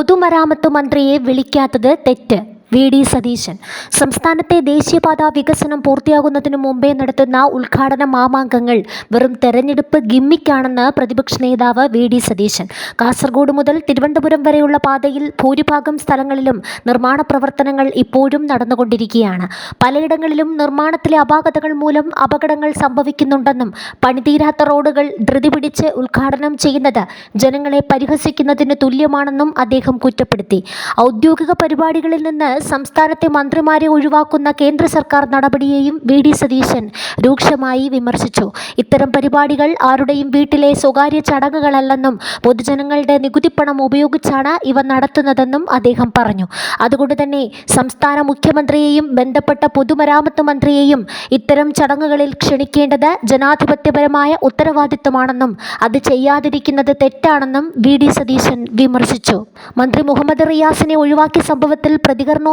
പൊതുമരാമത്ത് മന്ത്രിയെ വിളിക്കാത്തത് തെറ്റ്. വി.ഡി. സതീശൻ. സംസ്ഥാനത്തെ ദേശീയപാതാ വികസനം പൂർത്തിയാകുന്നതിനു മുമ്പേ നടത്തുന്ന ഉദ്ഘാടന മാമാങ്കങ്ങൾ വെറും തെരഞ്ഞെടുപ്പ് ഗിമ്മിക്കാണെന്ന് പ്രതിപക്ഷ നേതാവ് വി.ഡി. സതീശൻ. കാസർഗോഡ് മുതൽ തിരുവനന്തപുരം വരെയുള്ള പാതയിൽ ഭൂരിഭാഗം സ്ഥലങ്ങളിലും നിർമ്മാണ പ്രവർത്തനങ്ങൾ ഇപ്പോഴും നടന്നുകൊണ്ടിരിക്കുകയാണ്. പലയിടങ്ങളിലും നിർമ്മാണത്തിലെ അപാകതകൾ മൂലം അപകടങ്ങൾ സംഭവിക്കുന്നുണ്ടെന്നും പണിതീരാത്ത റോഡുകൾ ധൃതി പിടിച്ച് ഉദ്ഘാടനം ചെയ്യുന്നത് ജനങ്ങളെ പരിഹസിക്കുന്നതിന് തുല്യമാണെന്നും അദ്ദേഹം കുറ്റപ്പെടുത്തി. ഔദ്യോഗിക പരിപാടികളിൽ നിന്ന് സംസ്ഥാനത്തെ മന്ത്രിമാരെ ഒഴിവാക്കുന്ന കേന്ദ്ര സർക്കാർ നടപടിയെയും വി.ഡി. സതീശൻ രൂക്ഷമായി വിമർശിച്ചു. ഇത്തരം പരിപാടികൾ ആരുടെയും വീട്ടിലെ സ്വകാര്യ ചടങ്ങുകളല്ലെന്നും പൊതുജനങ്ങളുടെ നികുതിപ്പണം ഉപയോഗിച്ചാണ് ഇവ നടത്തുന്നതെന്നും അദ്ദേഹം പറഞ്ഞു. അതുകൊണ്ട് തന്നെ സംസ്ഥാന മുഖ്യമന്ത്രിയെയും ബന്ധപ്പെട്ട പൊതുമരാമത്ത് മന്ത്രിയെയും ഇത്തരം ചടങ്ങുകളിൽ ക്ഷണിക്കേണ്ടത് ജനാധിപത്യപരമായ ഉത്തരവാദിത്തമാണെന്നും അത് ചെയ്യാതിരിക്കുന്നത് തെറ്റാണെന്നും വി.ഡി. സതീശൻ വിമർശിച്ചു. മന്ത്രി മുഹമ്മദ് റിയാസിനെ ഒഴിവാക്കിയ സംഭവത്തിൽ പ്രതികരണവുമായി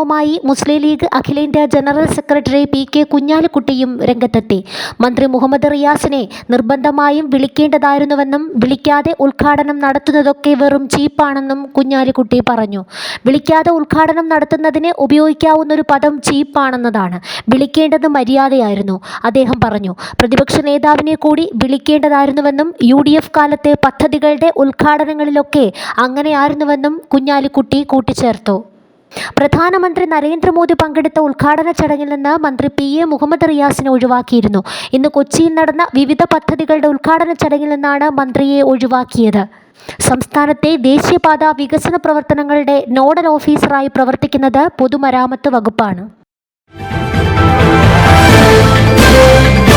മുസ്ലിം ലീഗ് അഖിലേന്ത്യാ ജനറൽ സെക്രട്ടറി പി.കെ. കുഞ്ഞാലിക്കുട്ടിയും രംഗത്തെത്തി. മന്ത്രി മുഹമ്മദ് റിയാസിനെ നിർബന്ധമായും വിളിക്കേണ്ടതായിരുന്നുവെന്നും വിളിക്കാതെ ഉദ്ഘാടനം നടത്തുന്നതൊക്കെ വെറും ചീപ്പാണെന്നും കുഞ്ഞാലിക്കുട്ടി പറഞ്ഞു. വിളിക്കാതെ ഉദ്ഘാടനം നടത്തുന്നതിന് ഉപയോഗിക്കാവുന്നൊരു പദം ചീപ്പാണെന്നതാണ്. വിളിക്കേണ്ടത് മര്യാദയായിരുന്നു, അദ്ദേഹം പറഞ്ഞു. പ്രതിപക്ഷ നേതാവിനെ കൂടി വിളിക്കേണ്ടതായിരുന്നുവെന്നും UDF കാലത്തെ പദ്ധതികളുടെ ഉദ്ഘാടനങ്ങളിലൊക്കെ അങ്ങനെയായിരുന്നുവെന്നും കുഞ്ഞാലിക്കുട്ടി കൂട്ടിച്ചേർത്തു. പ്രധാനമന്ത്രി നരേന്ദ്രമോദി പങ്കെടുത്ത ഉദ്ഘാടന ചടങ്ങിൽ നിന്ന് മന്ത്രി P.A. മുഹമ്മദ് റിയാസിനെ ഒഴിവാക്കിയിരുന്നു. ഇന്ന് കൊച്ചിയിൽ നടന്ന വിവിധ പദ്ധതികളുടെ ഉദ്ഘാടന ചടങ്ങിൽ നിന്നാണ് മന്ത്രിയെ ഒഴിവാക്കിയത്. സംസ്ഥാനത്തെ ദേശീയപാതാ വികസന പ്രവർത്തനങ്ങളുടെ നോഡൽ ഓഫീസറായി പ്രവർത്തിക്കുന്നത് പൊതുമരാമത്ത് വകുപ്പാണ്.